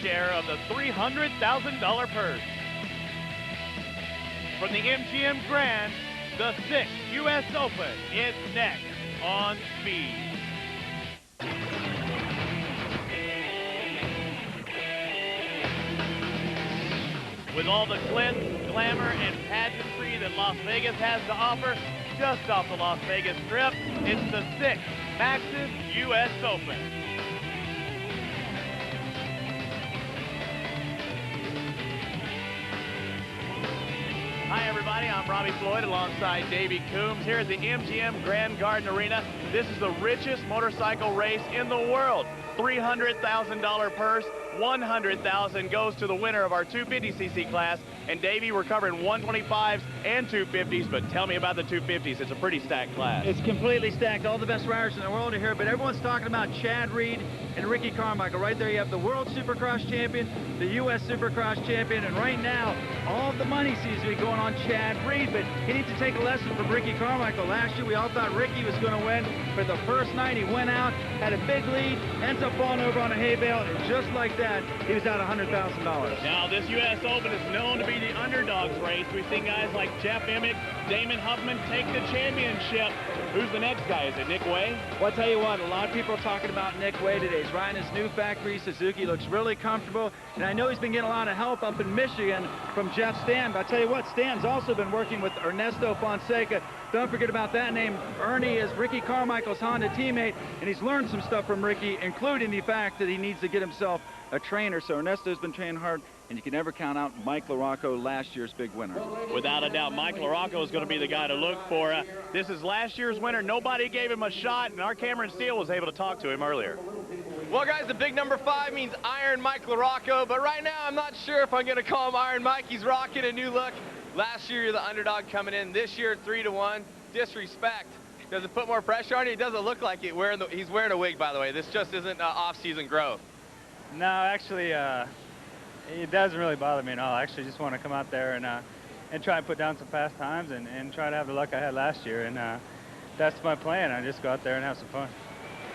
share of the $300,000 purse. From the MGM Grand, the 6th U.S. Open is next on Speed. With all the glitz, glamour, and pageantry that Las Vegas has to offer, just off the Las Vegas Strip, it's the 6th Maxxis U.S. Open. Hi everybody, I'm Robbie Floyd alongside Davey Coombs here at the MGM Grand Garden Arena. This is the richest motorcycle race in the world. $300,000 purse, $100,000 goes to the winner of our 250cc class. And Davey, we're covering 125s and 250s, but tell me about the 250s. It's a pretty stacked class. It's completely stacked. All the best riders in the world are here, but everyone's talking about Chad Reed and Ricky Carmichael. Right there you have the World Supercross champion, the U.S. Supercross champion, and right now, all the money seems to be going on Chad Reed, but he needs to take a lesson from Ricky Carmichael. Last year, we all thought Ricky was going to win. For the first night, he went out, had a big lead, ends up falling over on a hay bale, and just like that, he was out $100,000. Now, this U.S. Open is known to be the underdogs race. We've seen guys like Jeff Emmett, Damon Huffman take the championship. Who's the next guy? Is it Nick Way? Well, I'll tell you what, a lot of people are talking about Nick Way today. He's riding his new factory Suzuki, looks really comfortable, and I know he's been getting a lot of help up in Michigan from Jeff Stan, but I'll tell you what, Stan's also been working with Ernesto Fonseca. Don't forget about that name. Ernie is Ricky Carmichael's Honda teammate, and he's learned some stuff from Ricky, including the fact that he needs to get himself a trainer. So Ernesto's been training hard, and you can never count out Mike LaRocco, last year's big winner. Without a doubt, Mike LaRocco is going to be the guy to look for. This is last year's winner. Nobody gave him a shot, and our Cameron Steele was able to talk to him earlier. Well, guys, the big number 5 means Iron Mike LaRocco, but right now I'm not sure if I'm going to call him Iron Mike. He's rocking a new look. Last year, you're the underdog coming in. This year, 3-1. Disrespect. Does it put more pressure on you? It doesn't look like it. He's wearing a wig, by the way. This just isn't off-season growth. No, actually, it doesn't really bother me at all. I actually just want to come out there and try and put down some fast times and try to have the luck I had last year. And that's my plan. I just go out there and have some fun.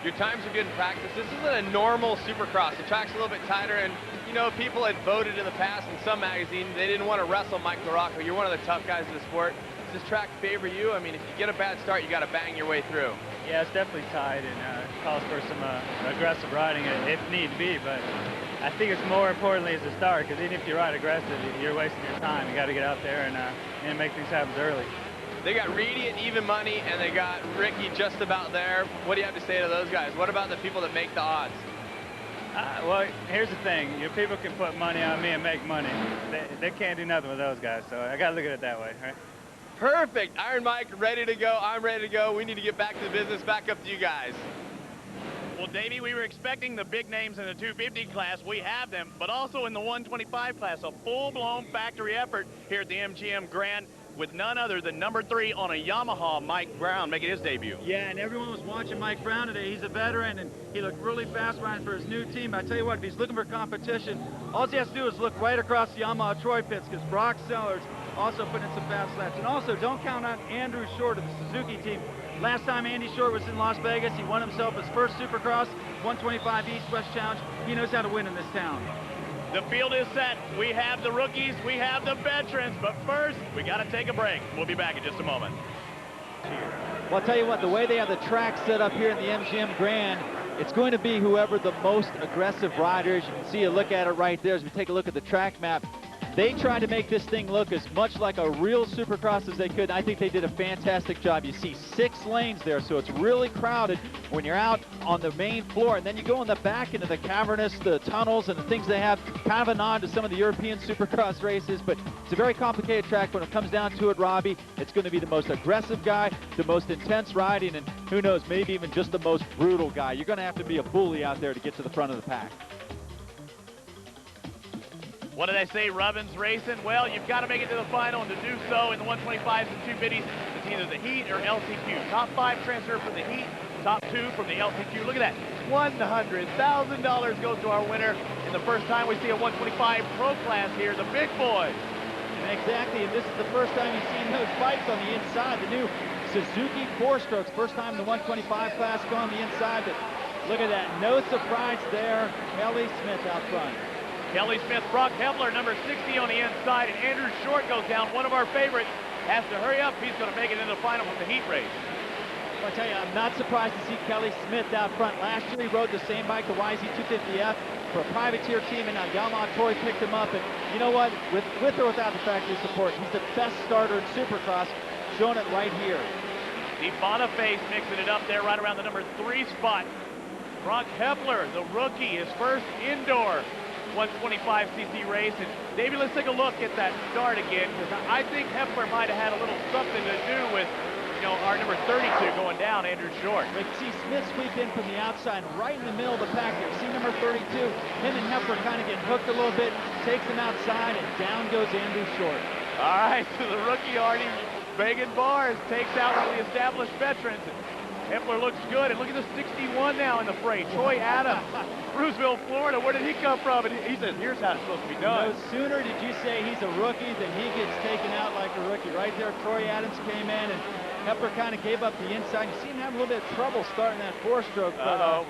Your times are good in practice. This isn't a normal Supercross. The track's a little bit tighter, and, you know, people had voted in the past in some magazine they didn't want to wrestle Mike LaRocco. You're one of the tough guys in the sport. Does this track favor you? I mean, if you get a bad start, you got to bang your way through. Yeah, it's definitely tight, and it calls for some aggressive riding if need be, but I think it's more importantly as a start, because even if you ride aggressive, you're wasting your time. You got to get out there and make things happen early. They got Reedy at even money, and they got Ricky just about there. What do you have to say to those guys? What about the people that make the odds? Well, here's the thing. People can put money on me and make money. They can't do nothing with those guys, so I got to look at it that way, right? Perfect. Iron Mike, ready to go. I'm ready to go. We need to get back to the business. Back up to you guys. Well, Davey, we were expecting the big names in the 250 class. We have them, but also in the 125 class, a full-blown factory effort here at the MGM Grand, with none other than number 3 on a Yamaha, Mike Brown, making his debut. Yeah, and everyone was watching Mike Brown today. He's a veteran, and he looked really fast riding for his new team. I tell you what, if he's looking for competition, all he has to do is look right across the Yamaha Troy pits, because Brock Sellards also put in some fast laps. And also, don't count out Andrew Short of the Suzuki team. Last time Andy Short was in Las Vegas, he won himself his first Supercross, 125 East-West Challenge. He knows how to win in this town. The field is set. We have the rookies, we have the veterans, but first, we got to take a break. We'll be back in just a moment. Well, I'll tell you what, the way they have the track set up here in the MGM Grand, it's going to be whoever the most aggressive riders. You can see a look at it right there as we take a look at the track map. They tried to make this thing look as much like a real Supercross as they could. I think they did a fantastic job. You see 6 lanes there, so it's really crowded when you're out on the main floor. And then you go in the back into the cavernous, the tunnels, and the things they have, kind of a nod to some of the European Supercross races. But it's a very complicated track. When it comes down to it, Robbie, it's going to be the most aggressive guy, the most intense riding, and who knows, maybe even just the most brutal guy. You're going to have to be a bully out there to get to the front of the pack. What did I say, Rubbins racing? Well, you've got to make it to the final, and to do so in the 125s and 250s, it's either the heat or LCQ. Top 5 transfer from the heat, top 2 from the LCQ. Look at that. $100,000 goes to our winner. And the first time we see a 125 pro class here, the big boys. And exactly, and this is the first time you've seen those bikes on the inside. The new Suzuki 4-strokes, first time in the 125 class go on the inside. But look at that, no surprise there. Ellie Smith out front. Kelly Smith, Brock Hepler, number 60 on the inside, and Andrew Short goes down. One of our favorites has to hurry up. He's going to make it into the final with the heat race. Well, I tell you, I'm not surprised to see Kelly Smith out front. Last year he rode the same bike, the YZ250F, for a privateer team, and now Yamaha Toy picked him up. And you know what? With or without the factory support, he's the best starter in Supercross, showing it right here. Steve Boniface mixing it up there right around the number 3 spot. Brock Hepler, the rookie, his first indoor 125cc race. And Davey, let's take a look at that start again, because I think Hepler might have had a little something to do with, you know, our number 32 going down, Andrew Short. We see Smith sweep in from the outside, right in the middle of the pack here. See number 32, him and Hepler kind of getting hooked a little bit, takes him outside, and down goes Andrew Short. All right, so the rookie already banging bars, takes out one of the established veterans. Hepler looks good, and look at the 61 now in the fray. Troy Adams, Roosevelt, Florida. Where did he come from? And he says, here's how it's supposed to be done. No sooner did you say he's a rookie than he gets taken out like a rookie. Right there, Troy Adams came in, and Hepler kind of gave up the inside. You see him having a little bit of trouble starting that 4-stroke.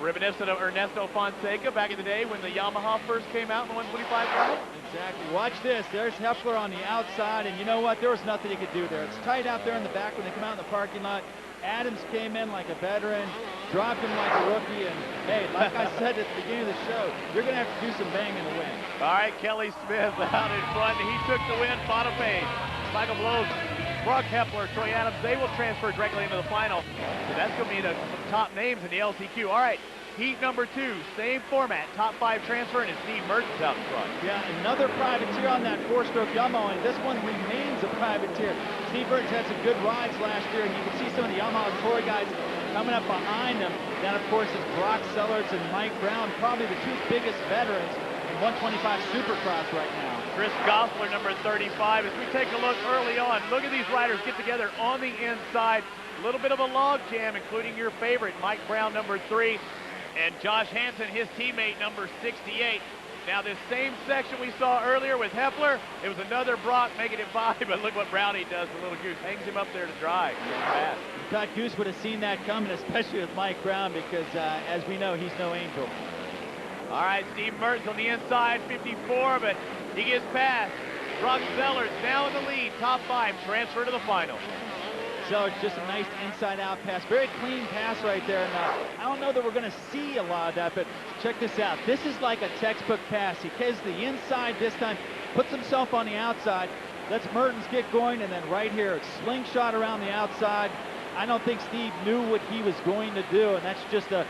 Reminiscent of Ernesto Fonseca back in the day when the Yamaha first came out in the 125 class. Exactly. Watch this. There's Hepler on the outside, and you know what? There was nothing he could do there. It's tight out there in the back when they come out in the parking lot. Adams came in like a veteran, dropped him like a rookie, and hey, like I said at the beginning of the show, you're going to have to do some banging to win. All right, Kelly Smith out in front. He took the win. Boniface, Michael Blows, Brock Hepler, Troy Adams, they will transfer directly into the final. So that's going to be some top names in the LCQ. All right, heat number 2, same format, top 5 transfer, and it's Steve Mertens out in front. Yeah, another privateer on that 4-stroke Yamaha, and this one remains a privateer. Steve Mertens had some good rides last year, and you can see some of the Yamaha Toy guys coming up behind him. That, of course, is Brock Sellards and Mike Brown, probably the 2 biggest veterans in 125 Supercross right now. Chris Gosselaar, number 35. As we take a look early on, look at these riders get together on the inside. A little bit of a log jam, including your favorite, Mike Brown, number 3. And Josh Hansen, his teammate, number 68. Now, this same section we saw earlier with Hepler, it was another Brock making it by, but look what Brownie does, the little goose. Hangs him up there to dry. I thought Goose would have seen that coming, especially with Mike Brown, because, as we know, he's no angel. All right, Steve Mertens on the inside, 54, but he gets past. Brock Sellards now in the lead, top 5, transfer to the final. So it's just a nice inside-out pass. Very clean pass right there. And I don't know that we're going to see a lot of that, but check this out. This is like a textbook pass. He has the inside this time, puts himself on the outside, lets Mertens get going, and then right here, slingshot around the outside. I don't think Steve knew what he was going to do, and that's just a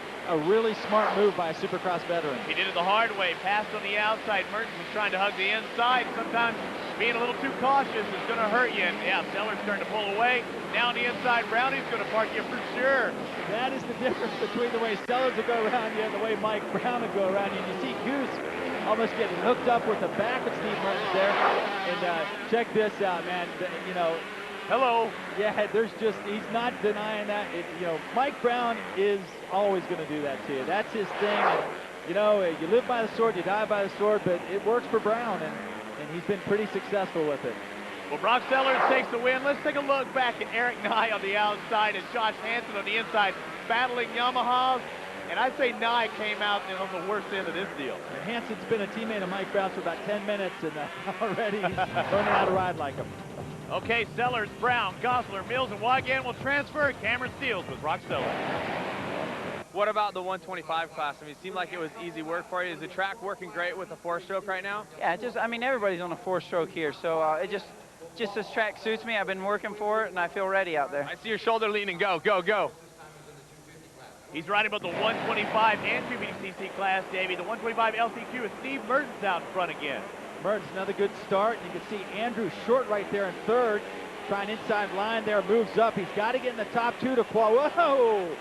really smart move by a Supercross veteran. He did it the hard way, passed on the outside. Mertens was trying to hug the inside. Sometimes being a little too cautious is going to hurt you. And yeah, Sellards starting to pull away. Now on the inside, Brownie's going to park you for sure. That is the difference between the way Sellards will go around you and the way Mike Brown will go around you. And you see Goose almost getting hooked up with the back of Steve Mertens there. And check this out, man. You know, hello. Yeah, there's just, he's not denying that. You know, Mike Brown is always going to do that to you. That's his thing. And, you know, you live by the sword, you die by the sword, but it works for Brown, and he's been pretty successful with it. Well, Brock Sellards takes the win. Let's take a look back at Eric Nye on the outside and Josh Hansen on the inside, battling Yamahas. And I'd say Nye came out on the worst end of this deal. And Hansen's been a teammate of Mike Brown for about 10 minutes, and already he's learning how to ride like him. Okay, Sellards, Brown, Gosselaar, Mills, and Weigandt will transfer. Cameron Steels with Brock Sellards. What about the 125 class? I mean, it seemed like it was easy work for you. Is the track working great with the 4-stroke right now? Yeah, I mean, everybody's on a 4-stroke here, so it just this track suits me. I've been working for it, and I feel ready out there. I see your shoulder leaning. Go, go, go. He's riding about the 125 and 250cc class, Davey. The 125 LCQ with Steve Mertens out in front again. Mertens, another good start. You can see Andrew Short right there in third. Trying inside line there, moves up. He's got to get in the top 2 to qualify. Whoa!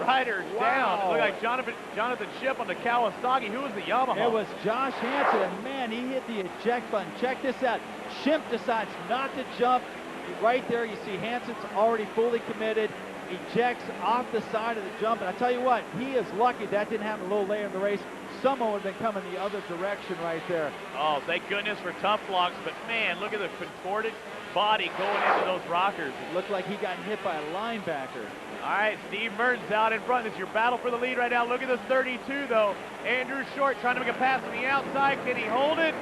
Riders down. It looked like Jonathan Ship on the Kawasaki. Who was the Yamaha? It was Josh Hansen, and man, he hit the eject button. Check this out. Shimp decides not to jump. Right there, you see Hansen's already fully committed. Ejects off the side of the jump, and I tell you what, he is lucky that didn't happen a little later in the race. Someone would have been coming the other direction right there. Oh, thank goodness for tough blocks, but man, look at the contorted body going into those rockers. It looked like he got hit by a linebacker. All right, Steve Mertens out in front. It's your battle for the lead right now. Look at this 32, though. Andrew Short trying to make a pass on the outside. Can he hold it?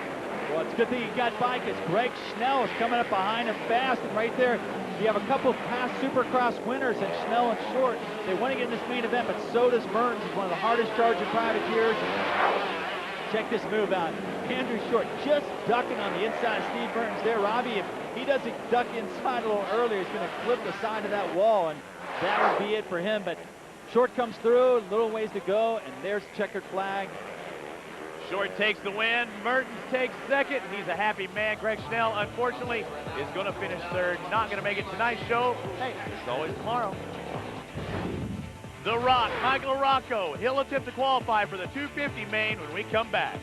Well, it's a good thing he got by because Greg Schnell is coming up behind him fast. And right there, you have a couple of past Supercross winners in Schnell and Short. They want to get in this main event, but so does Mertens. He's one of the hardest charging privateers. Check this move out. Andrew Short just ducking on the inside of Steve Mertens there. Robbie, if he doesn't duck inside a little earlier, he's going to clip the side of that wall, and that would be it for him. But Short comes through, a little ways to go, and there's the checkered flag. Short takes the win. Mertens takes second. He's a happy man. Greg Schnell, unfortunately, is going to finish third. Not going to make it tonight's show. Hey, it's always tomorrow. The Rock, Mike LaRocco. He'll attempt to qualify for the 250 main when we come back.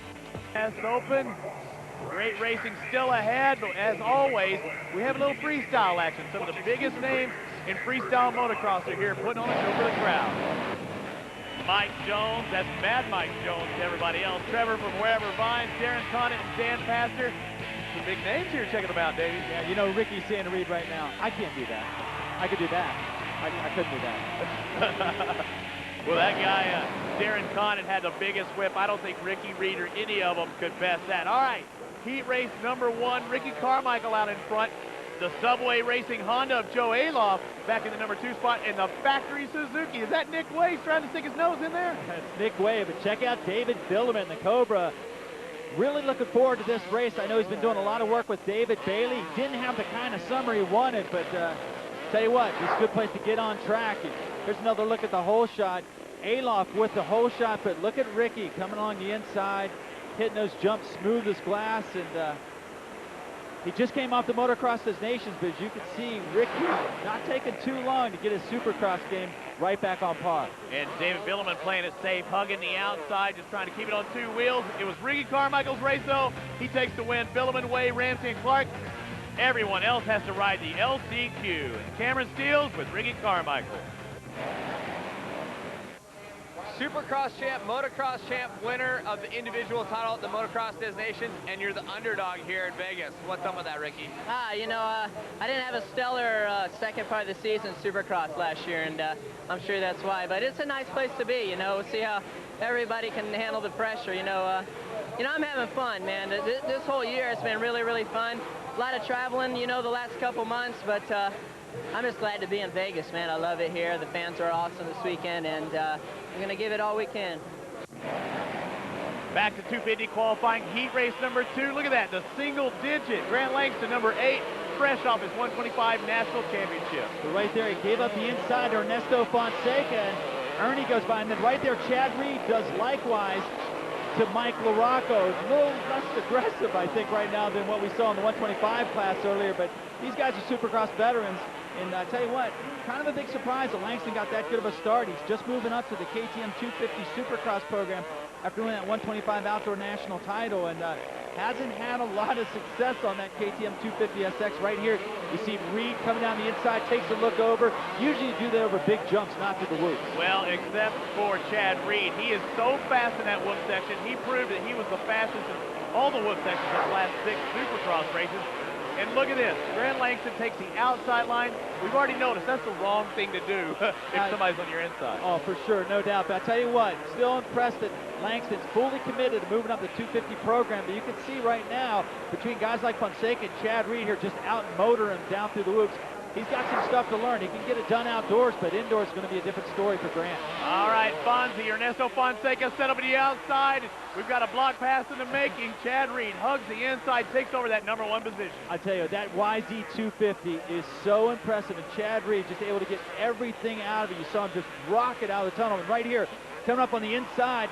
U.S. Open. Great racing still ahead, but as always, we have a little freestyle action. Some of the biggest names in freestyle motocross are here putting on a show for the crowd. Mike Jones, that's Mad Mike Jones to everybody else. Trevor from Wherever Vines, Darren Conant and Dan Pastor. Some big names here checking them out, Davey. Yeah, you know Ricky's saying to Reed right now, I can't do that. I could do that. I couldn't do that. Well, that guy, Darren Conant, had the biggest whip. I don't think Ricky, Reed, or any of them could best that. All right, heat race number 1, Ricky Carmichael out in front. The Subway Racing Honda of Joe Aloff back in the number 2 spot, and the factory Suzuki. Is that Nick Way trying to stick his nose in there? That's Nick Way, but check out David Vuillemin, the Cobra. Really looking forward to this race. I know he's been doing a lot of work with David Bailey. He didn't have the kind of summer he wanted, but tell you what, it's a good place to get on track. Here's another look at the hole shot. Aloff with the hole shot, but look at Ricky coming along the inside, hitting those jumps smooth as glass, and he just came off the Motocross Des Nations, but as you can see, Ricky not taking too long to get his Supercross game right back on par. And David Vuillemin playing it safe, hugging the outside, just trying to keep it on 2 wheels. It was Ricky Carmichael's race, though. He takes the win. Vuillemin, Way, Ramsey, and Clark. Everyone else has to ride the LCQ. And Cameron Steele with Ricky Carmichael. Supercross champ, motocross champ, winner of the individual title at the Motocross Des Nations, and you're the underdog here in Vegas. What's up with that, Ricky? You know, I didn't have a stellar second part of the season Supercross last year, and I'm sure that's why. But it's a nice place to be, you know. See how everybody can handle the pressure, you know. I'm having fun, man. This whole year has been really, really fun. A lot of traveling, you know, the last couple months, but I'm just glad to be in Vegas, man. I love it here. The fans are awesome this weekend, and we're going to give it all we can. Back to 250 qualifying heat race number 2. Look at that, the single digit. Grant Langston, number 8, fresh off his 125 national championship. So right there, he gave up the inside to Ernesto Fonseca, and Ernie goes by. And then right there, Chad Reed does likewise to Mike LaRocco. A little less aggressive, I think, right now than what we saw in the 125 class earlier. But these guys are Supercross veterans. And I tell you what, kind of a big surprise that Langston got that good of a start. He's just moving up to the KTM 250 Supercross program after winning that 125 outdoor national title, and hasn't had a lot of success on that KTM 250 SX. Right here, you see Reed coming down the inside, takes a look over. Usually you do that over big jumps, not through the whoops. Well, except for Chad Reed. He is so fast in that whoop section. He proved that he was the fastest in all the whoop sections of the last 6 Supercross races. And look at this, Grant Langston takes the outside line. We've already noticed that's the wrong thing to do if somebody's on your inside. Oh, for sure, no doubt. But I tell you what, still impressed that Langston's fully committed to moving up the 250 program. But you can see right now, between guys like Fonseca and Chad Reed here, just out motor him down through the whoops. He's got some stuff to learn. He can get it done outdoors, but indoors is going to be a different story for Grant. All right, Fonzie, Ernesto Fonseca set up at the outside. We've got a block pass in the making. Chad Reed hugs the inside, takes over that number 1 position. I tell you, that YZ250 is so impressive, and Chad Reed just able to get everything out of it. You saw him just rocket out of the tunnel. And right here, coming up on the inside,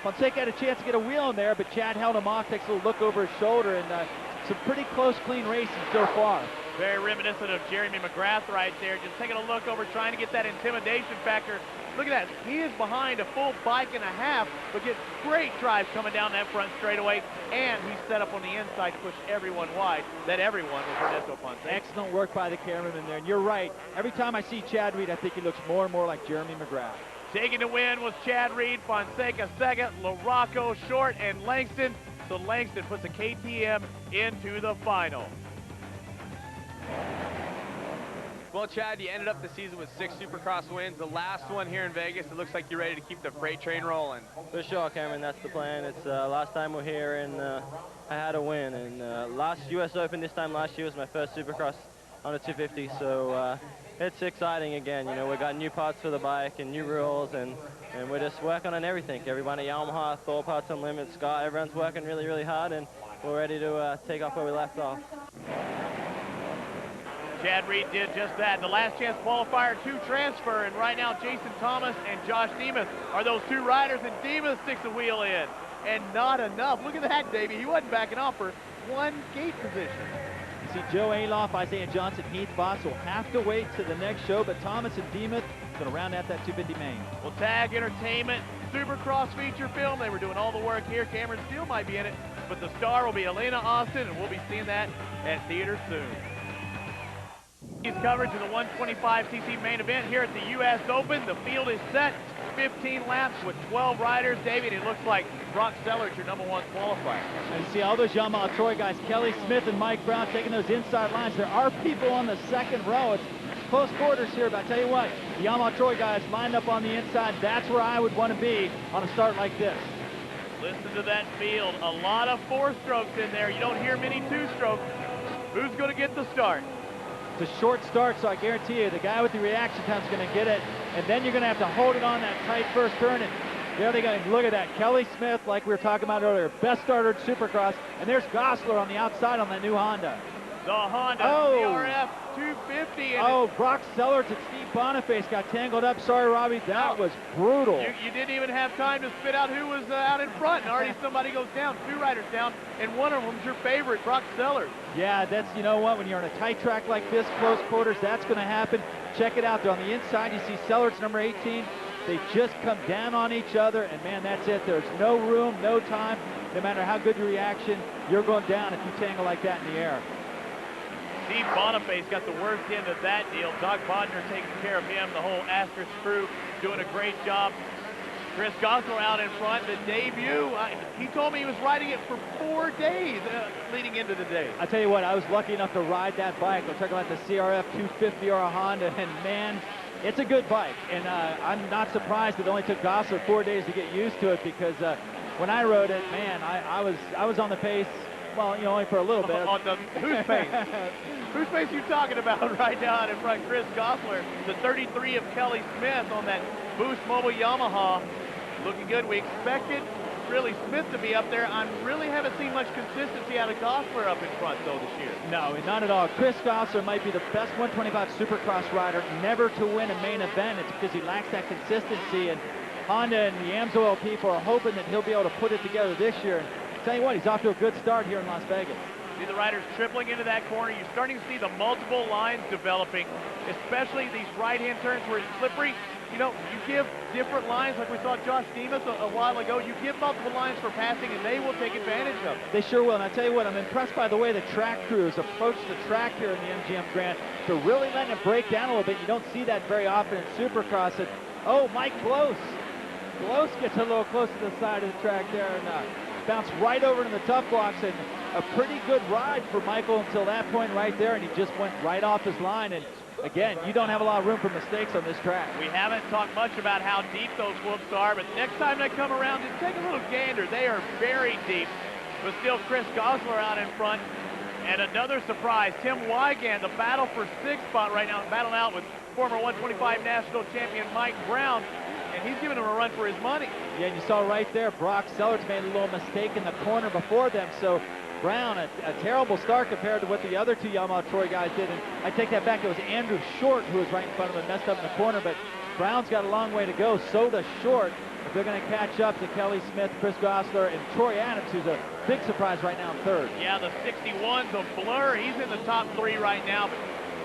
Fonseca had a chance to get a wheel in there, but Chad held him off, takes a little look over his shoulder, and some pretty close, clean racing so far. Very reminiscent of Jeremy McGrath right there, just taking a look over, trying to get that intimidation factor. Look at that, he is behind a full bike and a half, but gets great drive coming down that front straightaway, and he's set up on the inside to push everyone wide. That everyone was Ernesto Fonseca. Excellent work by the cameraman there, and you're right. Every time I see Chad Reed, I think he looks more and more like Jeremy McGrath. Taking the win was Chad Reed, Fonseca second, LaRocco, Short, and Langston. So Langston puts a KTM into the final. Well, Chad, you ended up the season with 6 Supercross wins. The last one here in Vegas, it looks like you're ready to keep the freight train rolling. For sure, Cameron, that's the plan. It's last time we're here, and I had a win. And last U.S. Open this time last year was my first Supercross on a 250, so it's exciting again. You know, we got new parts for the bike and new rules, and we're just working on everything. Everyone at Yamaha, Thor Parts Unlimited, Scott, everyone's working really, really hard, and we're ready to take off where we left off. Chad Reed did just that. The last chance qualifier to transfer, and right now Jason Thomas and Josh Demuth are those 2 riders, and Demuth sticks a wheel in. And not enough. Look at that, Davey. He wasn't backing off for 1 gate position. You see Joe Aloff, Isaiah Johnson, Heath Voss will have to wait to the next show, but Thomas and Demuth going to round out that 250 main. Well, Tag Entertainment, Supercross feature film. They were doing all the work here. Cameron Steele might be in it, but the star will be Elena Austin, and we'll be seeing that at theaters soon. His coverage of the 125cc main event here at the U.S. Open. The field is set, 15 laps with 12 riders. David, it looks like Brock Sellards, your #1 qualifier. And you see all those Yamaha Troy guys, Kelly Smith and Mike Brown taking those inside lines. There are people on the second row. It's close quarters here, but I tell you what, the Yamaha Troy guys lined up on the inside. That's where I would want to be on a start like this. Listen to that field. A lot of 4-strokes in there. You don't hear many 2-strokes. Who's going to get the start? It's a short start, so I guarantee you the guy with the reaction time is going to get it, and then you're going to have to hold it on that tight first turn. And there they go. Look at that. Kelly Smith, like we were talking about earlier, best starter at Supercross, and there's Gosselaar on the outside on that new Honda. The Honda CRF250. Oh, Brock Sellards and Steve Boniface got tangled up. Sorry, Robbie. That was brutal. You didn't even have time to spit out who was out in front, and already somebody goes down. 2 riders down, and one of them's your favorite, Brock Sellards. Yeah, that's, you know what, when you're on a tight track like this, close quarters, that's going to happen. Check it out. There on the inside, you see Sellards, number 18. They just come down on each other, and man, that's it. There's no room, no time. No matter how good your reaction, you're going down if you tangle like that in the air. Steve Boniface got the worst end of that deal. Doug Bodner taking care of him. The whole Asterisk crew doing a great job. Chris Gosselaar out in front. The debut, he told me he was riding it for 4 days leading into the day. I tell you what, I was lucky enough to ride that bike. We're talking about the CRF250R Honda, and man, it's a good bike. And I'm not surprised it only took Gosselaar 4 days to get used to it, because when I rode it, man, I was on the pace. Well, you know, only for a little bit. On the whose pace? Whose pace are you talking about right now out in front? Chris Gosselaar, the 33 of Kelly Smith on that Boost Mobile Yamaha. Looking good. We expected really Smith to be up there. I really haven't seen much consistency out of Gosselaar up in front, though, this year. No, not at all. Chris Gosselaar might be the best 125 Supercross rider never to win a main event. It's because he lacks that consistency, and Honda and the AMSOIL people are hoping that he'll be able to put it together this year. And tell you what, he's off to a good start here in Las Vegas. See the riders tripling into that corner. You're starting to see the multiple lines developing, especially these right-hand turns where it's slippery. You know, you give different lines, like we saw Josh Demuth a while ago. You give multiple lines for passing, and they will take advantage of it. They sure will. And I tell you what, I'm impressed by the way the track crews approach the track here in the MGM Grand. They're really letting it break down a little bit. You don't see that very often in Supercross. And, oh, Mike Close. Close gets a little close to the side of the track there and bounced right over to the tough blocks. And a pretty good ride for Michael until that point right there, and he just went right off his line. And again, you don't have a lot of room for mistakes on this track. We haven't talked much about how deep those whoops are, but next time they come around, just take a little gander. They are very deep, but still Chris Gosselaar out in front. And another surprise, Tim Wygand, the battle for 6th spot right now, battling out with former 125 national champion Mike Brown, and he's giving him a run for his money. Yeah, and you saw right there, Brock Sellards made a little mistake in the corner before them, so Brown, a terrible start compared to what the other 2 Yamaha Troy guys did. And I take that back. It was Andrew Short who was right in front of him and messed up in the corner. But Brown's got a long way to go. So does Short if they're going to catch up to Kelly Smith, Chris Gosselaar, and Troy Adams, who's a big surprise right now in 3rd. Yeah, the 61's a blur. He's in the top 3 right now. But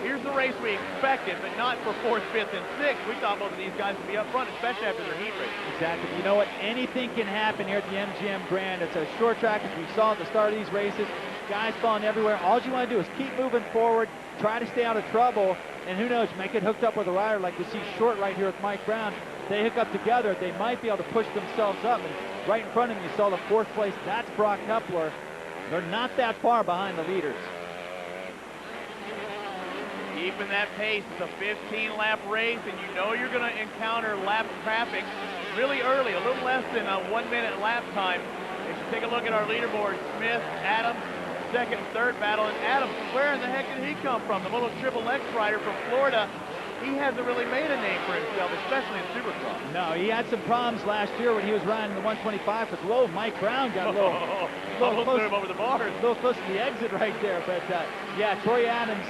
here's the race we expected, but not for 4th, 5th, and 6th. We thought both of these guys would be up front, especially after their heat race. Exactly. You know what? Anything can happen here at the MGM Grand. It's a short track, as we saw at the start of these races. Guys falling everywhere. All you want to do is keep moving forward, try to stay out of trouble, and who knows, might get hooked up with a rider like we see Short right here with Mike Brown. If they hook up together, they might be able to push themselves up. And right in front of them, you saw the 4th place. That's Brock Kepler. They're not that far behind the leaders. Keeping that pace. It's a 15-lap race, and you know you're going to encounter lap traffic really early, a little less than a 1-minute lap time. If you take a look at our leaderboard, Smith, Adams, second and third battle, and Adams, where in the heck did he come from? The little Triple X rider from Florida. He hasn't really made a name for himself, especially in Supercross. No, he had some problems last year when he was riding the 125 with low. Mike Brown got a little close him over the bars. A little close to the exit right there. But yeah, Troy Adams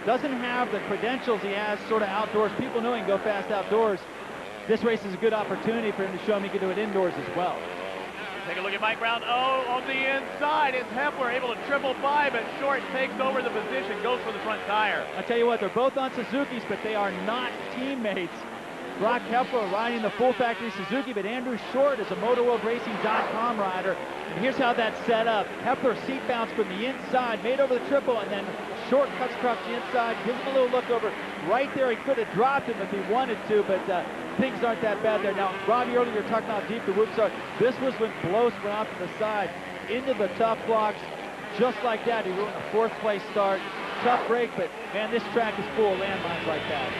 doesn't have the credentials he has sort of outdoors. People know he can go fast outdoors. This race is a good opportunity for him to show him he can do it indoors as well. Take a look at Mike Brown. Oh, on the inside, it's Hepler able to triple by, but Short takes over the position, goes for the front tire. I'll tell you what, they're both on Suzukis, but they are not teammates. Brock Hepler riding the full factory Suzuki, but Andrew Short is a MotoWorldRacing.com rider. And here's how that's set up. Hepler seat bounced from the inside, made over the triple, and then Short cuts across the inside, gives him a little look over. Right there, he could have dropped him if he wanted to, but things aren't that bad there. Now, Robbie, earlier you were talking about how deep the whoops are. This was when Bloss went off to the side into the tough blocks, just like that. He ruined a fourth place start. Tough break, but man, this track is full of landmines like that.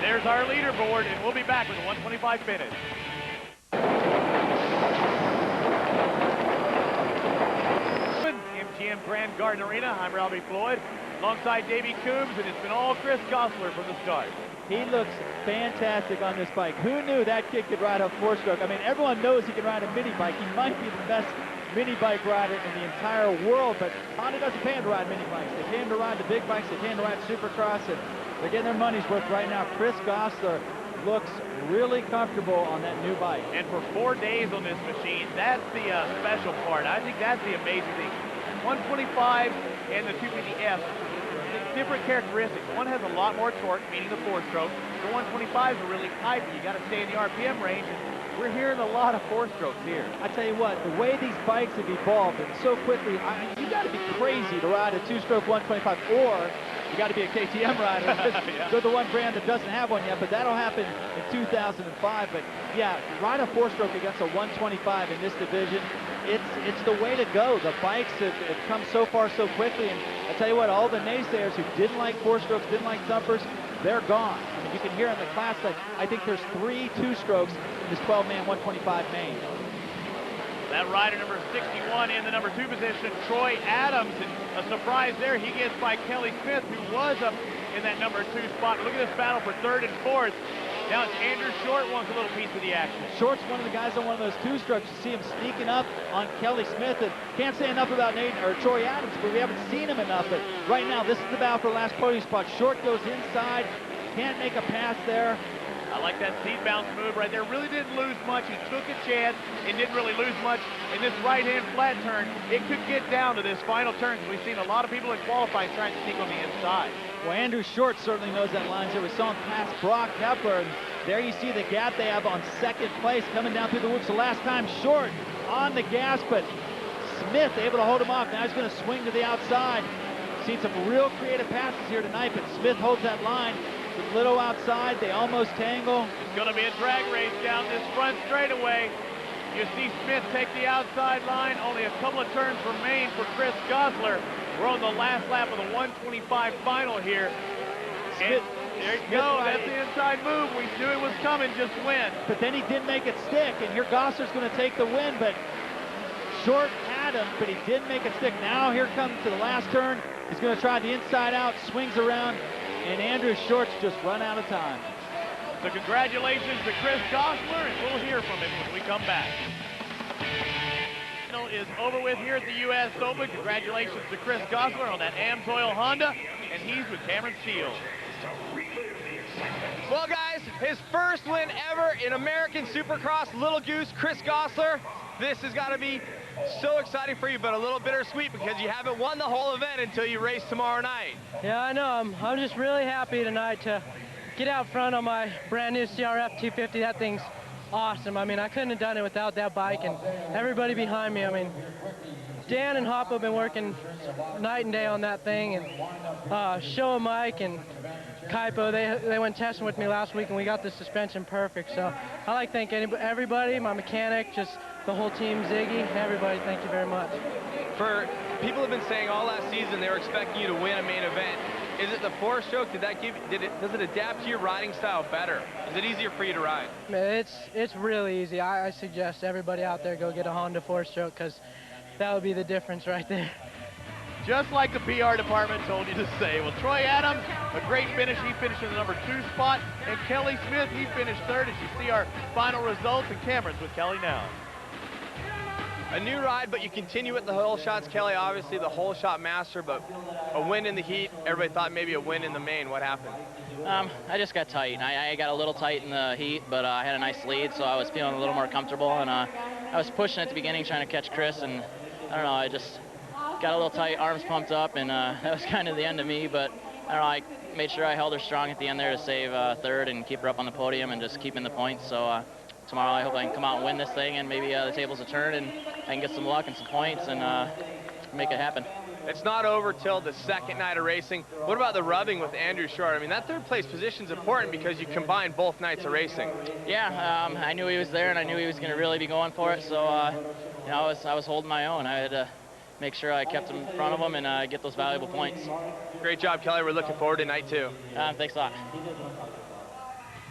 There's our leaderboard, and we'll be back with a 125 finish. MGM Grand Garden Arena. I'm Robbie Floyd, alongside Davey Coombs, and it's been all Chris Gosselaar from the start. He looks fantastic on this bike. Who knew that kid could ride a four-stroke? I mean, everyone knows he can ride a mini bike. He might be the best mini bike rider in the entire world, but Honda doesn't pay him to ride mini bikes. They pay him to ride the big bikes. They pay him to ride Supercross, and they're getting their money's worth right now. Chris Gosselaar looks really comfortable on that new bike. And for 4 days on this machine, that's the special part. I think that's the amazing thing. 125 and the 250F, different characteristics. One has a lot more torque, meaning the four-stroke. The 125s are really tight. You got to stay in the RPM range. And we're hearing a lot of four-strokes here. I tell you what, the way these bikes have evolved and so quickly, you got to be crazy to ride a two-stroke 125, or you got to be a KTM rider. Yeah. They're the one brand that doesn't have one yet, but that'll happen in 2005. But yeah, ride a four-stroke against a 125 in this division. It's the way to go. The bikes have come so far so quickly, and I tell you what, all the naysayers who didn't like four-strokes, didn't like thumpers, they're gone. I mean, you can hear in the class that I think there's 3 two-strokes in this 12-man 125 main. That rider number 61 in the number 2 position, Troy Adams, and a surprise there, he gets by Kelly Smith, who was up in that number 2 spot. Look at this battle for 3rd and 4th. Now it's Andrew Short wants a little piece of the action. Short's one of the guys on one of those two-strokes. You see him sneaking up on Kelly Smith, and can't say enough about Troy Adams, but we haven't seen him enough. But right now, this is the battle for the last podium spot. Short goes inside, can't make a pass there. I like that seat bounce move right there. Really didn't lose much. He took a chance and didn't really lose much in this right-hand flat turn. It could get down to this final turn. We've seen a lot of people in qualifying trying to sneak on the inside. Well, Andrew Short certainly knows that line here. We saw him pass Brock Hepler, and there you see the gap they have on 2nd place coming down through the whoops. The last time Short on the gas, but Smith able to hold him off. Now he's going to swing to the outside. Seen some real creative passes here tonight, but Smith holds that line. With Little outside, they almost tangle. It's going to be a drag race down this front straightaway. You see Smith take the outside line. Only a couple of turns remain for Chris Gosselaar. We're on the last lap of the 125 final here. Smith, there you go. That's the inside move. We knew it was coming. Just win. But then he didn't make it stick, and here Gosselaar's going to take the win. But Short had him, but he didn't make it stick. Now here comes to the last turn. He's going to try the inside out, swings around, and Andrew Short's just run out of time. So congratulations to Chris Gosselaar, and we'll hear from him when we come back. Is over with here at the U.S. Open. Congratulations to Chris Gosselaar on that AMSOIL Honda, and he's with Cameron Steele. Well, guys, his first win ever in American Supercross, Little Goose, Chris Gosselaar. This has got to be so exciting for you, but a little bittersweet because you haven't won the whole event until you race tomorrow night. Yeah, I know. I'm just really happy tonight to get out front on my brand new CRF250. That thing's awesome. I mean, I couldn't have done it without that bike and everybody behind me. I mean, Dan and Hop have been working night and day on that thing, and Show and Mike and Kaipo, they went testing with me last week, and we got the suspension perfect. So I like to thank everybody, my mechanic, just the whole team, Ziggy, everybody. Thank you very much. For people have been saying all last season they were expecting you to win a main event. Is it the 4-stroke? Does it adapt to your riding style better? Is it easier for you to ride? It's really easy. I suggest everybody out there go get a Honda 4-stroke because that would be the difference right there. Just like the PR department told you to say. Well, Troy Adams, a great finish. He finished in the number 2 spot. And Kelly Smith, he finished 3rd. As you see our final results, and Cameron's with Kelly now. A new ride, but you continue with the whole shots. Kelly, obviously the whole shot master, but a win in the heat. Everybody thought maybe a win in the main. What happened? I just got tight. I got a little tight in the heat, but I had a nice lead, so I was feeling a little more comfortable. And I was pushing at the beginning, trying to catch Chris, and I don't know, I just got a little tight, arms pumped up, and that was kind of the end of me. But I don't know, I made sure I held her strong at the end there to save 3rd and keep her up on the podium and just keep in the points. So tomorrow I hope I can come out and win this thing, and maybe the tables will turn and I can get some luck and some points and make it happen. It's not over till the 2nd night of racing. What about the rubbing with Andrew Short? I mean, that 3rd place position is important because you combine both nights of racing. Yeah, I knew he was there, and I knew he was going to really be going for it. So, you know, I was holding my own. I had to make sure I kept in front of him and get those valuable points. Great job, Kelly. We're looking forward to night 2. Thanks a lot.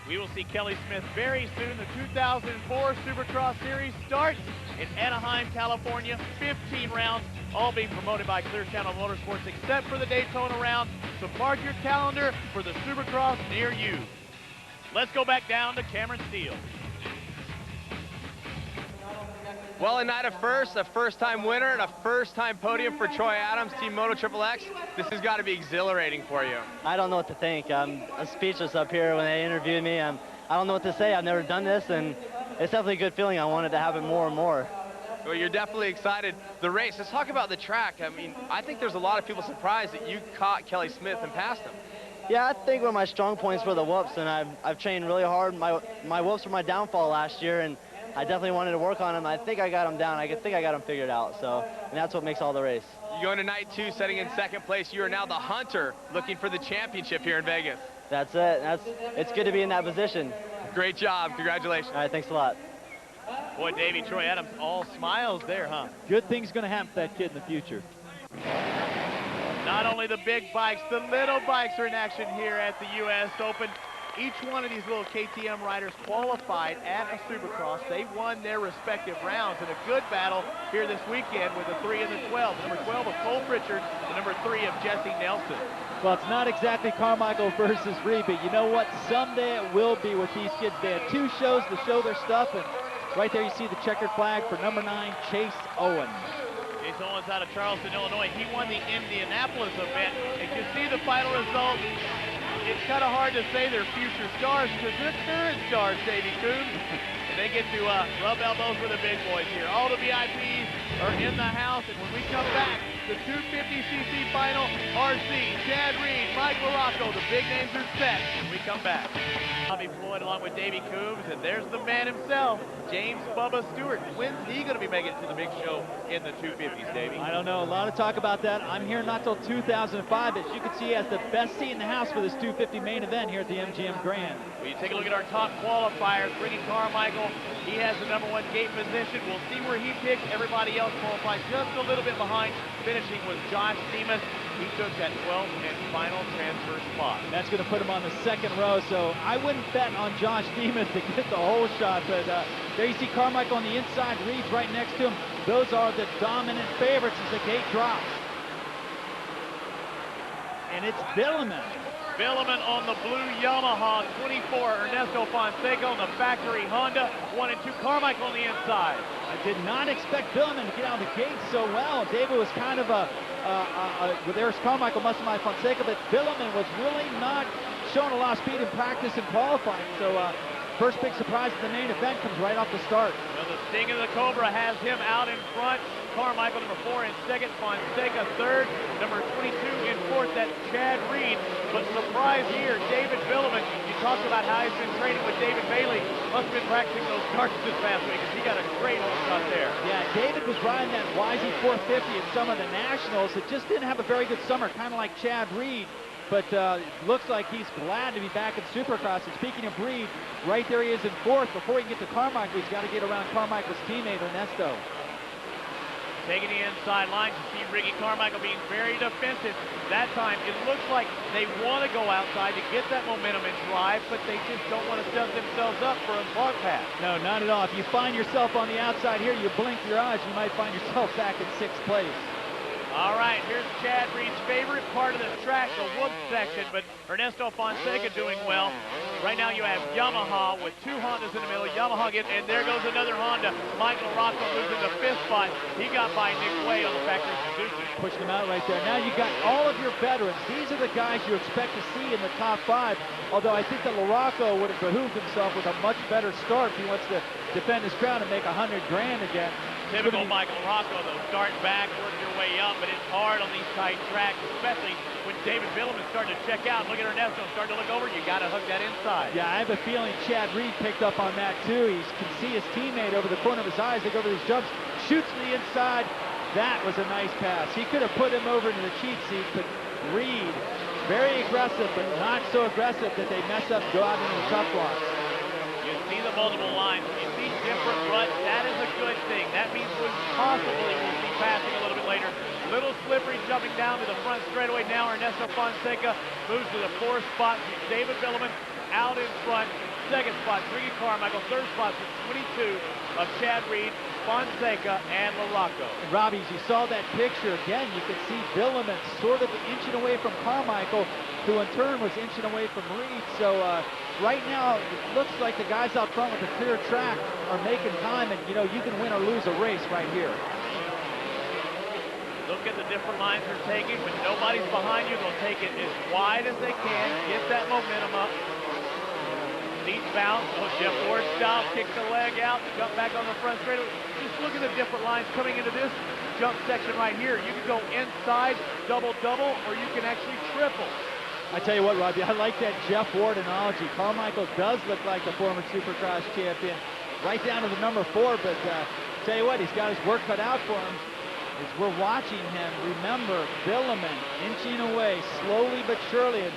We will see Kelly Smith very soon. The 2004 Supercross Series starts in Anaheim, California. 15 rounds, all being promoted by Clear Channel Motorsports, except for the Daytona round. So mark your calendar for the Supercross near you. Let's go back down to Cameron Steele. Well, a night of firsts, a first-time winner, and a first-time podium for Troy Adams, Team Moto XXX. This has got to be exhilarating for you. I don't know what to think. I'm speechless up here when they interviewed me. I don't know what to say. I've never done this, and it's definitely a good feeling. I want it to happen more and more. Well, you're definitely excited. The race, let's talk about the track. I mean, I think there's a lot of people surprised that you caught Kelly Smith and passed him. Yeah, I think one of my strong points were the whoops, and I've trained really hard. My whoops were my downfall last year, and I definitely wanted to work on them. I think I got them down. I think I got them figured out. So, and that's what makes all the race. You're going to night 2, setting in 2nd place. You are now the hunter, looking for the championship here in Vegas. That's it. It's good to be in that position. Great job. Congratulations. All right, thanks a lot. Boy, Davey, Troy Adams, all smiles there, huh? Good things going to happen to that kid in the future. Not only the big bikes, the little bikes are in action here at the U.S. Open. Each one of these little KTM riders qualified at a Supercross. They won their respective rounds in a good battle here this weekend with the 3 and the 12. The number 12 of Cole Pritchard, the number 3 of Jesse Nelson. Well, it's not exactly Carmichael versus Reed, but you know what? Someday it will be with these kids. They had 2 shows to show their stuff, and right there you see the checkered flag for number 9, Chase Owen. Chase Owens out of Charleston, Illinois. He won the Indianapolis event. And you see the final result. It's kind of hard to say they're future stars because they're current stars, Davey Coombs. And they get to rub elbows with the big boys here. All the VIPs are in the house, and when we come back, the 250cc final, RC, Chad Reed, Mike LaRocco, the big names are set when we come back. Bobby Floyd along with Davey Coombs, and there's the man himself, James Bubba Stewart. When's he going to be making it to the big show in the 250s, Davey? I don't know. A lot of talk about that. I'm here not till 2005. As you can see, he has the best seat in the house for this 250 main event here at the MGM Grand. Well, you take a look at our top qualifiers. Ricky Carmichael, he has the number 1 gate position. We'll see where he picks. Everybody else qualified just a little bit behind. Finishing was Josh Hansen. He took that 12th and final transfer spot. That's going to put him on the 2nd row, so I wouldn't bet on Josh Hansen to get the whole shot, but there you see Carmichael on the inside, Reed's right next to him. Those are the dominant favorites as the gate drops. And it's Vuillemin. Vuillemin on the blue Yamaha 24, Ernesto Fonseca on the factory Honda, 1 and 2, Carmichael on the inside. I did not expect Vuillemin to get out of the gate so well. David was kind of there's Carmichael, must have my Fonseca, but Vuillemin was really not showing a lot of speed in practice and qualifying. So first big surprise at the main event comes right off the start. Well, the Sting of the Cobra has him out in front. Carmichael, number 4 in 2nd, Fonseca 3rd, number 22 in 4th, that's Chad Reed. But surprise here, David Vuillemin. You talked about how he's been training with David Bailey. Must have been practicing those starts this past week because he got a great home shot there. Yeah, David was riding that YZ 450 at some of the Nationals. It just didn't have a very good summer, kind of like Chad Reed. But looks like he's glad to be back in Supercross. And speaking of Reed, right there he is in 4th. Before he can get to Carmichael, he's got to get around Carmichael's teammate, Ernesto. taking the inside line. You see Ricky Carmichael being very defensive. That time, it looks like they want to go outside to get that momentum and drive, but they just don't want to set themselves up for a bar pass. No, not at all. If you find yourself on the outside here, you blink your eyes, you might find yourself back in 6th place. All right, here's Chad Reed's favorite part of the track, the whoop section, but Ernesto Fonseca doing well. Right now you have Yamaha with 2 Hondas in the middle. Yamaha gets, and there goes another Honda. Mike LaRocco moves in the 5th spot. He got by Nick Wade on the factory Suzuki. Pushing them out right there. Now you got all of your veterans. These are the guys you expect to see in the top 5, although I think that LaRocco would have behooved himself with a much better start if he wants to defend his crown and make $100 grand again. Typical Mike LaRocco, though, start back, work your way up, but it's hard on these tight tracks, especially when David Vuillemin's starting to check out. Look at Ernesto starting to look over. You got to hook that inside. Yeah, I have a feeling Chad Reed picked up on that, too. He can see his teammate over the corner of his eyes. They go over these jumps, shoots to the inside. That was a nice pass. He could have put him over into the cheat seat, but Reed, very aggressive, but not so aggressive that they mess up and go out into the tough blocks. You see the multiple lines. You see different ruts. That is a good thing. That means we possibly will see passing a little bit later. Little slippery jumping down to the front straightaway now. Ernesto Fonseca moves to the 4th spot. David Vuillemin out in front. 2nd spot, Ricky Carmichael. 3rd spot for 22 of Chad Reed, Fonseca, and LaRocco. And Robbie, as you saw that picture again, you could see Vuillemin sort of inching away from Carmichael, who in turn was inching away from Reed. So right now, it looks like the guys out front with the clear track are making time, and you know, you can win or lose a race right here. Look at the different lines they're taking. When nobody's behind you, they'll take it as wide as they can, get that momentum up. Neat bounce. Oh, Jeff Ward style, kick the leg out, jump back on the front straightaway. Just look at the different lines coming into this jump section right here. You can go inside, double-double, or you can actually triple. I tell you what, Robbie, I like that Jeff Ward analogy. Carmichael does look like the former Supercross champion, right down to the number 4, but tell you what, he's got his work cut out for him. As we're watching him, remember, Vuillemin inching away slowly but surely. And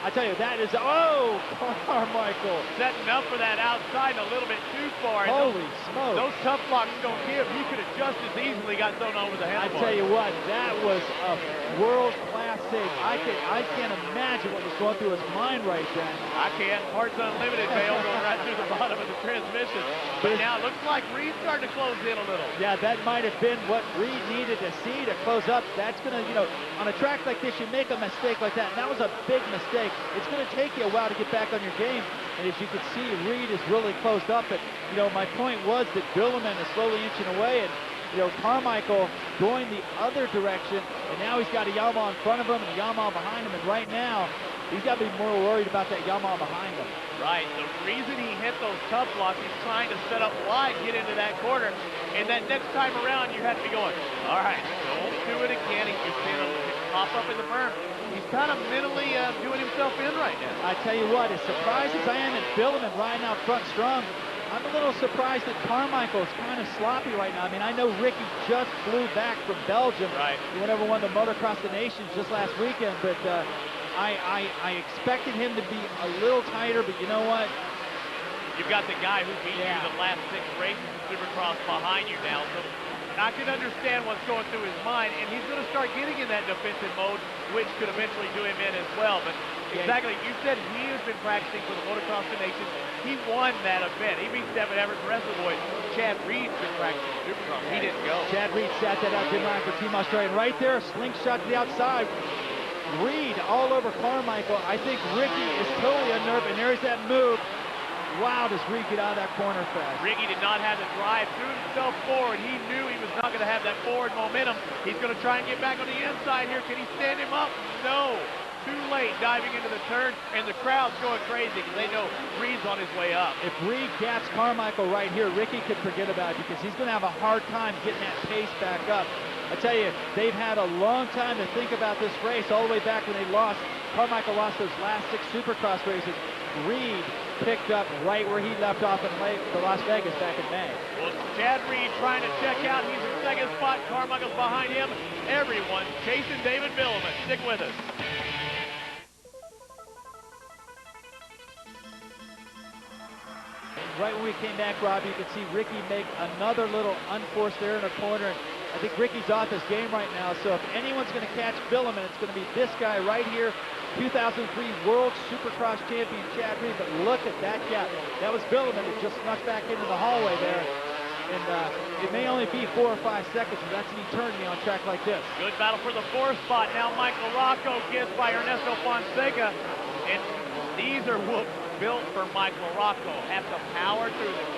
I tell you, that is, oh, Carmichael. Setting up for that outside a little bit too far. Holy smokes. Those tough blocks don't give. He could have just as easily got thrown over the handlebar. I tell you what, that was a world-class save. I can't imagine what was going through his mind right then. I can't. Parts Unlimited bail going right through the bottom of the transmission. But now it looks like Reed's starting to close in a little. Yeah, that might have been what Reed needed to see to close up. That's going to, you know, on a track like this, you make a mistake like that, and that was a big mistake. It's going to take you a while to get back on your game. And as you can see, Reed is really closed up. But, you know, my point was that Vuillemin is slowly inching away, and, you know, Carmichael going the other direction. And now he's got a Yamaha in front of him and a Yamaha behind him. And right now, he's got to be more worried about that Yamaha behind him. Right. The reason he hit those tough blocks, he's trying to set up wide, get into that corner. And that next time around, you have to be going, all right, don't do it again. He's just going to pop up in the berm. He's kind of mentally doing himself in right now. I tell you what, as surprised as I am at Vuillemin riding out front strong, I'm a little surprised that Carmichael is kind of sloppy right now. I mean, I know Ricky just flew back from Belgium. Right. He went over won the Motocross of the Nations just last weekend, but I expected him to be a little tighter, but you know what? You've got the guy who beat you the last 6 races in Supercross behind you now, so I can understand what's going through his mind, and he's going to start getting in that defensive mode, which could eventually do him in as well. But exactly, you said he has been practicing for the Motocross of the Nations. He won that event. He beat Devin Everett, the rest of the boys. Chad Reed's been practicing for Supercross. He didn't go. Chad Reed sat that out, didn't ride for Team Australia. And right there, slingshot to the outside. Reed all over Carmichael. I think Ricky is totally unnerved, and there's that move. Wow, does Reed get out of that corner fast? Ricky did not have the drive, threw himself forward. He knew he was not going to have that forward momentum. He's going to try and get back on the inside here. Can he stand him up? No. Too late diving into the turn, and the crowd's going crazy because they know Reed's on his way up. If Reed gaps Carmichael right here, Ricky could forget about it because he's going to have a hard time getting that pace back up. I tell you, they've had a long time to think about this race all the way back when they lost. Carmichael lost those last 6 Supercross races. Reed picked up right where he left off in the Las Vegas back in May. Well, Chad Reed trying to check out. He's in 2nd spot. Carmichael's behind him. Everyone chasing David Vuillemin. Stick with us. Right when we came back, Rob, you could see Ricky make another little unforced error in the corner. I think Ricky's off his game right now, so if anyone's going to catch Vuillemin, it's going to be this guy right here, 2003 World Supercross champion Chad Reed. But look at that gap. That was Vuillemin who just snuck back into the hallway there. And it may only be 4 or 5 seconds, but that's an eternity on a track like this. Good battle for the 4th spot. Now Mike LaRocco gets by Ernesto Fonseca. And these are whoops built for Mike LaRocco. Have to power through them.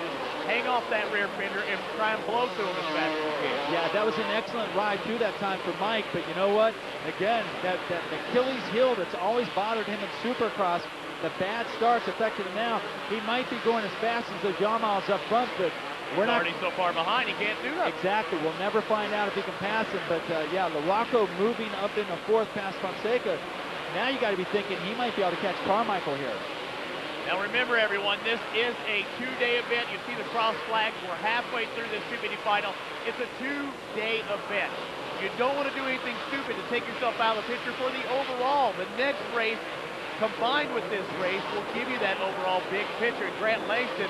Hang off that rear fender and try and blow through them as fast as you can. Yeah, that was an excellent ride through that time for Mike, but you know what? Again, that Achilles heel that's always bothered him in Supercross, the bad starts affected him now. He might be going as fast as those Yamahas up front, but we're not already so far behind, he can't do that. Exactly. We'll never find out if he can pass him, but yeah, LaRocco moving up in the 4th past Fonseca. Now you got to be thinking he might be able to catch Carmichael here. Now remember, everyone, this is a 2-day event. You see the cross flags. We're halfway through this 250 final. It's a 2-day event. You don't want to do anything stupid to take yourself out of the picture for the overall. The next race, combined with this race, will give you that overall big picture. Grant Langston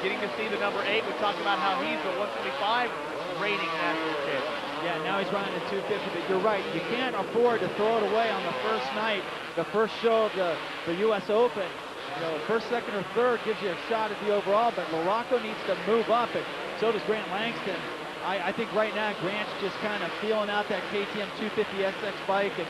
getting to see the number 8. We talked about how he's the 125 rating national champion. Yeah, now he's running at 250, but you're right. You can't afford to throw it away on the first night, the first show of the U.S. Open. You know, first, second, or third gives you a shot at the overall, but LaRocco needs to move up, and so does Grant Langston. I think right now Grant's just kind of feeling out that KTM 250SX bike and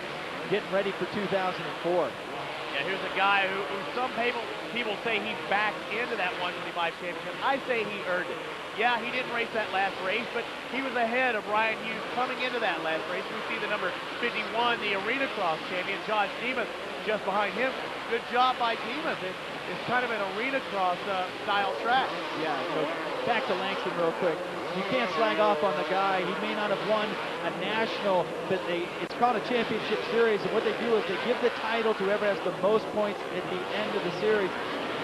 getting ready for 2004. Yeah, here's a guy who some people say he backed into that 125 championship. I say he earned it. Yeah, he didn't race that last race, but he was ahead of Ryan Hughes coming into that last race. We see the number 51, the Arena Cross champion, Josh Hansen, just behind him. Good job by Demas. It's kind of an Arena Cross style track. Yeah, so back to Langston real quick. You can't slag off on the guy. He may not have won a national, but it's called a championship series, and what they do is they give the title to whoever has the most points at the end of the series,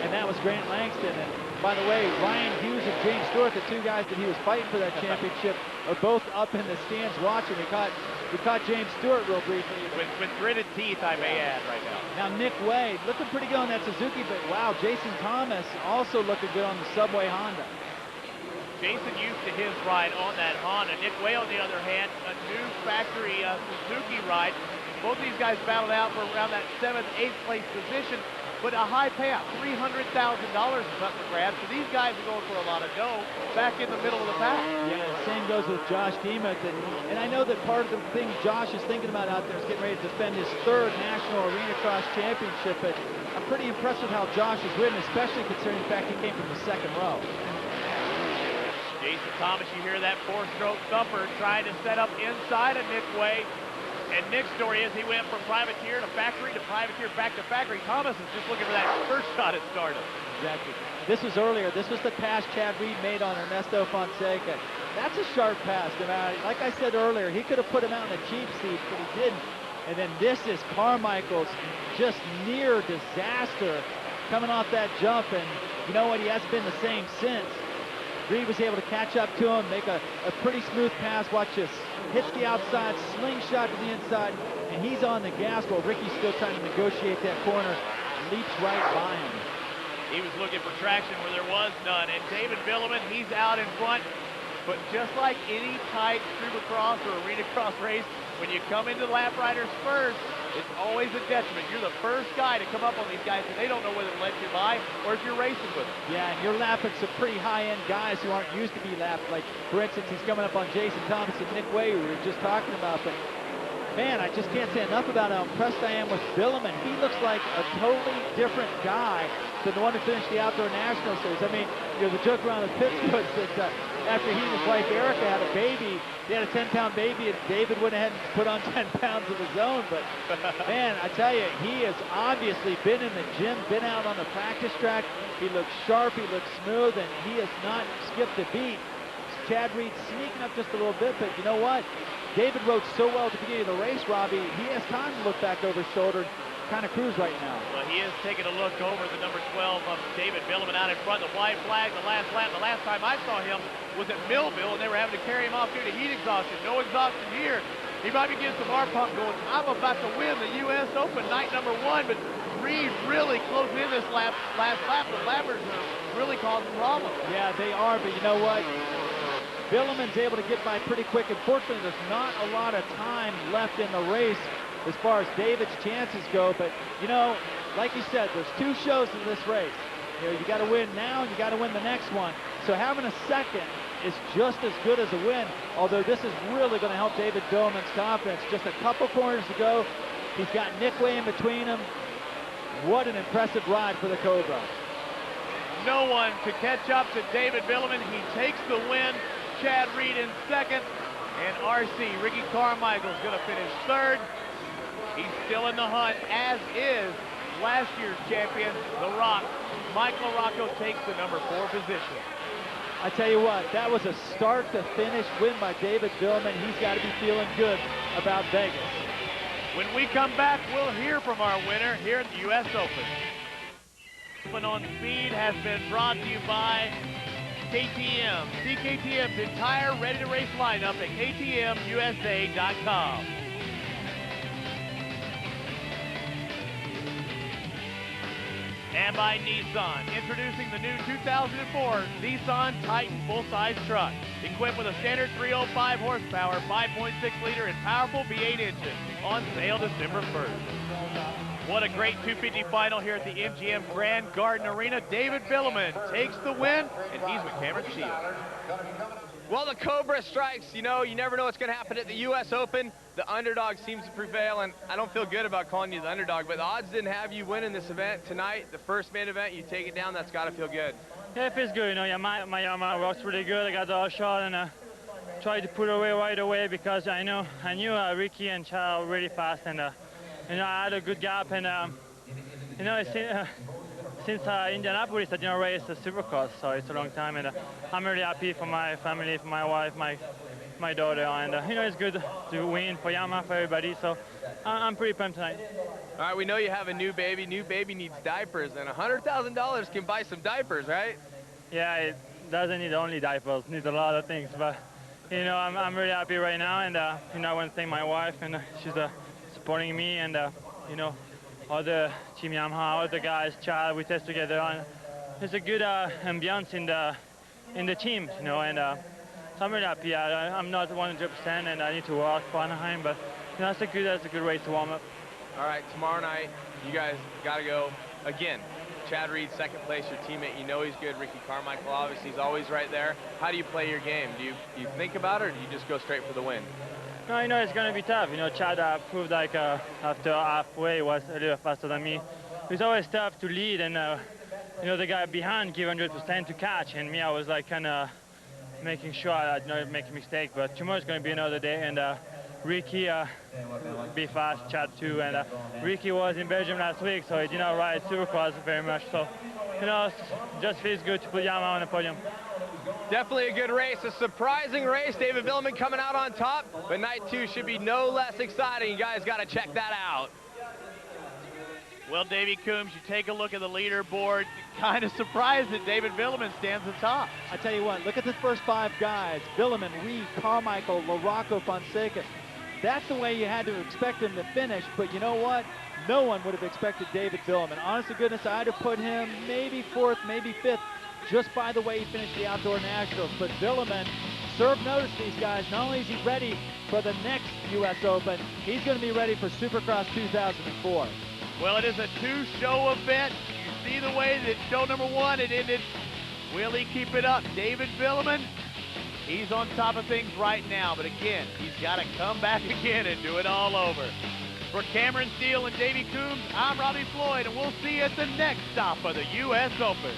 and that was Grant Langston. And by the way, Ryan Hughes and James Stewart, the 2 guys that he was fighting for that championship, are both up in the stands watching. We caught James Stewart real briefly. With gritted teeth, I may add, right now. Now Nick Way, looking pretty good on that Suzuki, but wow, Jason Thomas also looking good on the Subway Honda. Jason used to his ride on that Honda. Nick Way, on the other hand, a new factory Suzuki ride. Both these guys battled out for around that 7th, 8th place position, but a high payout, $300,000 is up for grabs. So these guys are going for a lot of dough back in the middle of the pack. Yeah, same goes with Josh Demas. And I know that part of the thing Josh is thinking about out there is getting ready to defend his 3rd National Arena Cross Championship, but I'm pretty impressed with how Josh has ridden, especially considering the fact he came from the 2nd row. Jason Thomas, you hear that 4-stroke thumper trying to set up inside of Nick Way. And Nick's story is he went from privateer to factory to privateer back to factory. Thomas is just looking for that first shot at stardom. Exactly. This was earlier. This was the pass Chad Reed made on Ernesto Fonseca. That's a sharp pass. Like I said earlier, he could have put him out in a cheap seat, but he didn't. And then this is Carmichael's just near disaster coming off that jump. And you know what? He hasn't been the same since. Reed was able to catch up to him, make a pretty smooth pass. Watch this. Hits the outside, slingshot to the inside, and he's on the gas while Ricky's still trying to negotiate that corner. Leaps right by him. He was looking for traction where there was none. And David Vuillemin, he's out in front. But just like any tight Supercross or Arena Cross race, when you come into lap riders first, it's always a detriment. You're the first guy to come up on these guys, and they don't know whether to let you by or if you're racing with them. Yeah, and you're lapping some pretty high-end guys who aren't used to be lapped. Like, for instance, he's coming up on Jason Thomas and Nick Way, who we were just talking about. But, man, I just can't say enough about how impressed I am with Vuillemin. He looks like a totally different guy than the one who finished the Outdoor National Series. I mean, you know, the joke around the pits was that after he and his wife Erica had a baby, they had a 10-pound baby, and David went ahead and put on 10 pounds of his own. But, man, I tell you, he has obviously been in the gym, been out on the practice track. He looks sharp, he looks smooth, and he has not skipped a beat. Chad Reed sneaking up just a little bit, but you know what? David rode so well at the beginning of the race, Robbie, he has time to look back over his shoulder and kind of cruise right now. Well, he is taking a look over the number 12 of David Vuillemin out in front. The white flag, the last lap. The last time I saw him was at Millville, and they were having to carry him off due to heat exhaustion. No exhaustion here. He might be getting some R pump going. I'm about to win the U.S. Open night number 1, but Reed really closing in this last lap. The lappers are really causing problems. Yeah, they are, but you know what? Vuillemin's able to get by pretty quick. Unfortunately, there's not a lot of time left in the race as far as David's chances go. But, you know, like you said, there's 2 shows in this race. You know, you got to win now and you got to win the next one. So having a second is just as good as a win, although this is really going to help David Vuillemin's confidence. Just a couple corners to go. He's got Nickway in between him. What an impressive ride for the Cobra. No one to catch up to David Vuillemin. He takes the win. Chad Reed in second, and RC, Ricky Carmichael, is going to finish third. He's still in the hunt, as is last year's champion, The Rock. Mike LaRocco takes the number 4 position. I tell you what, that was a start-to-finish win by David Vuillemin. He's got to be feeling good about Vegas. When we come back, we'll hear from our winner here at the U.S. Open. Open on Speed has been brought to you by KTM. See KTM's entire ready-to-race lineup at ktmusa.com. And by Nissan, introducing the new 2004 Nissan Titan full-size truck, equipped with a standard 305 horsepower, 5.6 liter, and powerful V8 engine, on sale December 1st. What a great 250 final here at the MGM Grand Garden Arena. David Vuillemin takes the win, and he's with Cameron Shields. Well, the Cobra strikes. You know, you never know what's going to happen at the U.S. Open. The underdog seems to prevail, and I don't feel good about calling you the underdog, but the odds didn't have you winning this event tonight. The first main event, you take it down, that's got to feel good. Yeah, it feels good. You know, yeah, my works really good. I got the all shot and tried to put away right away because I knew Ricky and Chad were really fast, and you know, I had a good gap, and you know, since Indianapolis, I didn't race a Supercross, so it's a long time, and I'm really happy for my family, for my wife, my daughter, and you know, it's good to win for Yamaha, for everybody, so I'm pretty pumped tonight. All right, we know you have a new baby. New baby needs diapers, and $100,000 can buy some diapers, right? Yeah, it doesn't need only diapers, it needs a lot of things, but you know, I'm really happy right now, and you know, I want to thank my wife, and she's supporting me, and you know, all the Team Yamaha, all the guys, Chad, we test together, and there's a good ambiance in the team, you know, and so I'm really happy. I'm not 100%, and I need to work for Anaheim, but you know, that's a good race to warm up. All right, tomorrow night, you guys got to go again. Chad Reed, second place, your teammate. You know he's good. Ricky Carmichael, obviously, he's always right there. How do you play your game? Do you think about it, or do you just go straight for the win? No, you know, it's going to be tough. You know, Chad proved like after halfway he was a little faster than me. It's always tough to lead, and you know, the guy behind give 100% to catch, and me, I was like kind of making sure I don't make a mistake. But tomorrow's going to be another day, and Ricky be fast, Chad too, and Ricky was in Belgium last week, so he did not ride Supercross very much. So, you know, it just feels good to put Yamaha on the podium. Definitely a good race, a surprising race. David Vuillemin coming out on top, but night 2 should be no less exciting. You guys got to check that out. Well, Davey Coombs, you take a look at the leaderboard, kind of surprised that David Vuillemin stands atop. I tell you what, look at the first 5 guys. Vuillemin, Reed, Carmichael, LaRocco, Fonseca. That's the way you had to expect him to finish, but you know what? No one would have expected David Vuillemin. Honest to goodness, I'd have put him maybe 4th, maybe 5th, just by the way he finished the Outdoor Nationals. But Vuillemin served notice to these guys. Not only is he ready for the next U.S. Open, he's going to be ready for Supercross 2004. Well, it is a 2-show event. You see the way that show number 1, it ended. Will he keep it up? David Vuillemin, he's on top of things right now, but again, he's got to come back again and do it all over. For Cameron Steele and Davey Coombs, I'm Robbie Floyd, and we'll see you at the next stop of the U.S. Open.